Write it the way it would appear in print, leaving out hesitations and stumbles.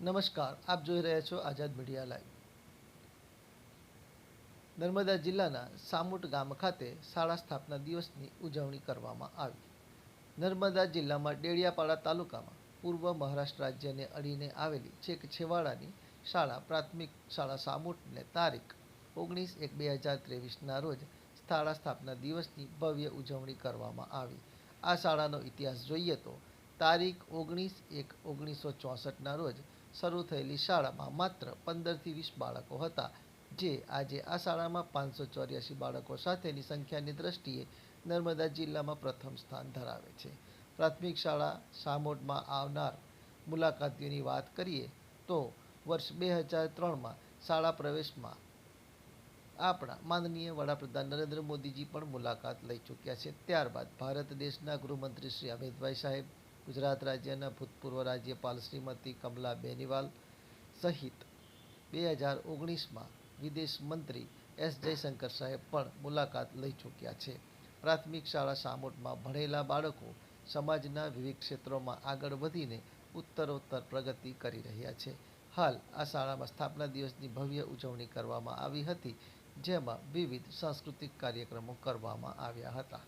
નમસ્કાર, આપ જોઈ રહ્યા છો આઝાદ મીડિયા લાઈવ। નર્મદા જિલ્લાના સામુટ ગામ ખાતે શાળા સ્થાપના દિવસની ઉજવણી કરવામાં આવી। નર્મદા જિલ્લામાં ડેડિયાપાડા તાલુકામાં પૂર્વ મહારાષ્ટ્ર રાજ્યને અડીને આવેલી છેક છેવાડાની શાળા પ્રાથમિક શાળા સામુટને તારીખ 19/1/2023ના રોજ શાળા સ્થાપના દિવસની ભવ્ય ઉજવણી કરવામાં આવી। આ શાળાનો ઇતિહાસ જોઈએ તો તારીખ 19/1/1964ના રોજ શરૂ થયેલી શાળામાં માત્ર 15થી 20 બાળકો હતા, જે આજે આ શાળામાં 584 બાળકો સાથેની સંખ્યાની દ્રષ્ટિએ નર્મદા જિલ્લામાં પ્રથમ સ્થાન ધરાવે છે। પ્રાથમિક શાળા સામોટમાં આવનાર મુલાકાતીઓની વાત કરીએ તો વર્ષ 2003માં શાળા પ્રવેશમાં આપણા માનનીય વડાપ્રધાન નરેન્દ્ર મોદીજી પણ મુલાકાત લઈ ચૂક્યા છે। ત્યારબાદ ભારત દેશના ગૃહમંત્રી શ્રી અમિતભાઈ સાહેબ, ગુજરાત રાજ્યના ભૂતપૂર્વ રાજ્યપાલ શ્રીમતી કમલા બેનિવાલ સહિત 2019માં વિદેશ મંત્રી એસ જયશંકર સાહેબ પણ મુલાકાત લઈ ચૂક્યા છે। પ્રાથમિક શાળા સામોટમાં ભણેલા બાળકો સમાજના વિવિધ ક્ષેત્રોમાં આગળ વધીને ઉત્તરોત્તર પ્રગતિ કરી રહ્યા છે। હાલ આ શાળામાં સ્થાપના દિવસની ભવ્ય ઉજવણી કરવામાં આવી હતી, જેમાં વિવિધ સાંસ્કૃતિક કાર્યક્રમો કરવામાં આવ્યા હતા।